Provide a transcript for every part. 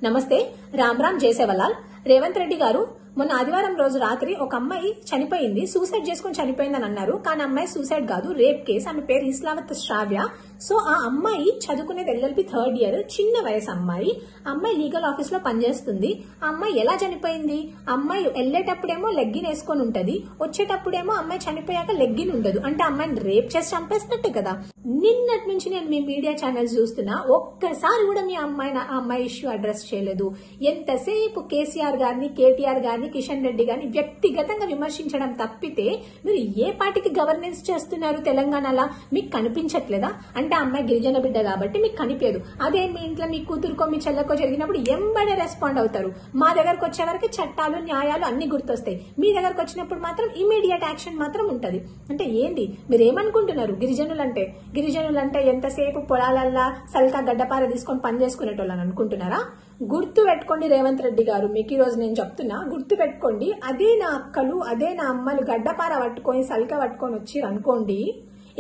నమస్తే. రామ్ రామ్ జయసేవలాల్. రేవంత్ రెడ్డి గారు మొన్న ఆదివారం రోజు రాత్రి ఒక అమ్మాయి చనిపోయింది, సూసైడ్ చేసుకుని చనిపోయిందని అన్నారు. కానీ అమ్మాయి సూసైడ్ కాదు, రేప్ కేసు. ఆమె పేరు ఇస్లావత్ శ్రావ్య. సో ఆ అమ్మాయి చదువుకునేది LLB 3rd ఇయర్, చిన్న వయసు అమ్మాయి. అమ్మాయి లీగల్ ఆఫీస్ లో పనిచేస్తుంది. ఆ అమ్మాయి ఎలా చనిపోయింది? అమ్మాయి వెళ్లేటప్పుడేమో లెగ్గిన్ వేసుకొని ఉంటది, వచ్చేటప్పుడేమో అమ్మాయి చనిపోయాక లెగ్గిన్ ఉండదు. అంటే అమ్మాయిని రేప్ చేసి చంపేసినట్టే కదా. నిన్నటి నుంచి నేను మీ మీడియా ఛానల్స్ చూస్తున్నా, ఒక్కసారి కూడా మీ అమ్మాయి ఇష్యూ అడ్రస్ చేయలేదు. ఎంతసేపు కేసీఆర్ గారిని, కేటీఆర్ గారిని, కిషన్ రెడ్డి గారిని వ్యక్తిగతంగా విమర్శించడం తప్పితే మీరు ఏ పార్టీకి గవర్నెన్స్ చేస్తున్నారు తెలంగాణలో మీకు కనిపించట్లేదా? అంటే అమ్మాయి గిరిజన బిడ్డ కాబట్టి మీకు కనిపించదు. అదే మీ ఇంట్లో మీ కూతురుకో మీ చెల్లెకో జరిగినప్పుడు ఎంబడే రెస్పాండ్ అవుతారు. మా దగ్గరకు వచ్చే వరకు చట్టాలు న్యాయాలు అన్ని గుర్తొస్తాయి. మీ దగ్గరకు వచ్చినప్పుడు మాత్రం ఇమీడియట్ యాక్షన్ మాత్రం ఉంటది. అంటే ఏంది మీరు ఏమనుకుంటున్నారు? గిరిజనులంటే ఎంతసేపు పొలాలల్లా సల్కా గడ్డపార తీసుకొని పని చేసుకునేటోళ్ళని అనుకుంటున్నారా? గుర్తు పెట్టుకోండి రేవంత్ రెడ్డి గారు, మీకు ఈ రోజు నేను చెప్తున్నా, గుర్తు పెట్టుకోండి. అదే నా అక్కలు, అదే నా అమ్మలు గడ్డపార పట్టుకొని సల్కా పట్టుకొని వచ్చి అనుకోండి,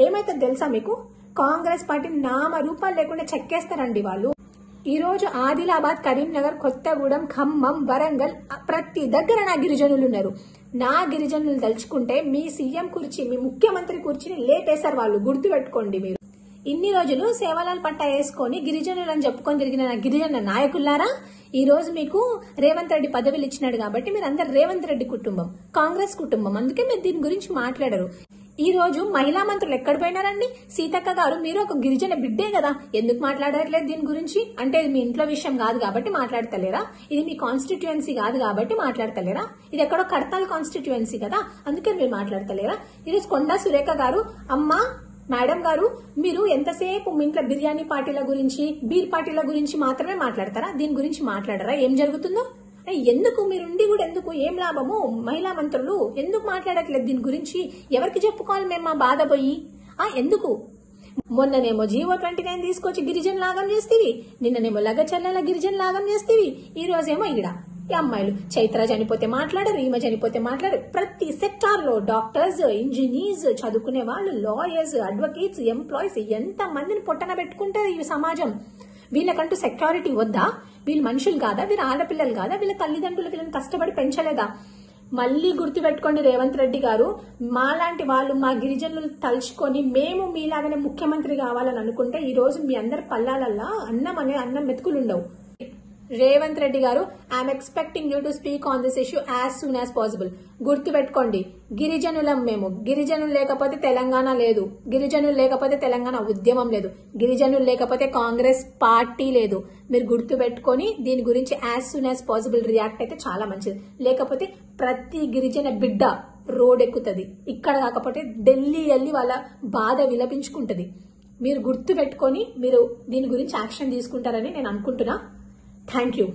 ఏమైతే తెలుసా మీకు? కాంగ్రెస్ పార్టీ నామ రూపాలు లేకుండా చెక్కేస్తారండి వాళ్ళు. ఈ రోజు ఆదిలాబాద్, కరీంనగర్, కొత్తగూడెం, ఖమ్మం, వరంగల్ ప్రతి దగ్గర నా గిరిజనులు ఉన్నారు. నా గిరిజనులు తలుచుకుంటే మీ సీఎం కుర్చీ, మీ ముఖ్యమంత్రి కుర్చీని లేపేశారు వాళ్ళు. గుర్తు పెట్టుకోండి మీరు. ఇన్ని రోజులు సేవలాల్ పట్టా వేసుకొని గిరిజనులు అని చెప్పుకొని తిరిగిన నా గిరిజన నాయకులారా, ఈ రోజు మీకు రేవంత్ రెడ్డి పదవులు ఇచ్చినాడు కాబట్టి మీరు అందరు రేవంత్ రెడ్డి కుటుంబం, కాంగ్రెస్ కుటుంబం. అందుకే మీరు దీని గురించి మాట్లాడరు. ఈ రోజు మహిళా మంత్రులు ఎక్కడ పోయినారండి? సీతక్క గారు, మీరు ఒక గిరిజన బిడ్డే కదా, ఎందుకు మాట్లాడట్లేదు దీని గురించి? అంటే ఇది మీ ఇంట్లో విషయం కాదు కాబట్టి మాట్లాడతలేరా? ఇది మీ కాన్స్టిట్యుయెన్సీ కాదు కాబట్టి మాట్లాడతలేరా? ఇది ఎక్కడో కడతాల్ కాన్స్టిట్యుయెన్సీ కదా, అందుకే మీరు మాట్లాడతలేరా? ఈరోజు కొండా సురేఖ గారు, అమ్మా మేడం గారు, మీరు ఎంతసేపు మీ ఇంట్లో బిర్యానీ పార్టీల గురించి, బీర్ పార్టీల గురించి మాత్రమే మాట్లాడతారా? దీని గురించి మాట్లాడరా? ఏం జరుగుతుందో? ఎందుకు మీరుండి కూడా ఎందుకు, ఏం లాభము? మహిళా మంత్రులు ఎందుకు మాట్లాడట్లేదు దీని గురించి? ఎవరికి చెప్పుకోవాలి మేము మా బాధ పోయి? ఎందుకు? మొన్ననేమో జీవో 29 తీసుకొచ్చి గిరిజన లాగం చేస్తేవి, నిన్ననేమో లగచర్ల గిరిజన లాగం చేస్తేవి, ఈ రోజేమో ఈడ ఈ అమ్మాయిలు చైత్ర చనిపోతే మాట్లాడరు, ఈమె చనిపోతే మాట్లాడరు. ప్రతి సెక్టార్ లో డాక్టర్స్, ఇంజనీర్స్, చదువుకునే వాళ్ళు, లాయర్స్, అడ్వకేట్స్, ఎంప్లాయీస్, ఎంత మందిని పొట్టన పెట్టుకుంటారు ఈ సమాజం. వీళ్ళకంటూ సెక్యూరిటీ వద్దా? వీళ్ళు మనుషులు కాదా? వీళ్ళ ఆడపిల్లలు కాదా? వీళ్ళ తల్లిదండ్రులు వీళ్ళని కష్టపడి పెంచలేదా? మళ్ళీ గుర్తు పెట్టుకోండి రేవంత్ రెడ్డి గారు, మాలాంటి వాళ్ళు, మా గిరిజనులు తలుచుకొని మేము మీలాగానే ముఖ్యమంత్రి కావాలని అనుకుంటే ఈ రోజు మీ అందరి పల్లాలల్లా అన్నం మెతుకులుండవు. రేవంత్ రెడ్డి గారు, I'm expecting you to speak on this issue as soon as possible. గుర్తు పెట్టుకోండి, గిరిజనులం మేము. గిరిజనులు లేకపోతే తెలంగాణ లేదు, గిరిజనులు లేకపోతే తెలంగాణ ఉద్యమం లేదు, గిరిజనులు లేకపోతే కాంగ్రెస్ పార్టీ లేదు. మీరు గుర్తు పెట్టుకొని దీని గురించి as soon as possible react అయితే చాలా మంచిది. లేకపోతే ప్రతి గిరిజన బిడ్డ రోడ్ ఎక్కుతుంది. ఇక్కడ కాకపోతే ఢిల్లీ వెళ్ళి వాళ్ళ బాధ విలపించుకుంటది. మీరు గుర్తు పెట్టుకొని మీరు దీని గురించి యాక్షన్ తీసుకుంటారని నేను అనుకుంటున్నా. Thank you.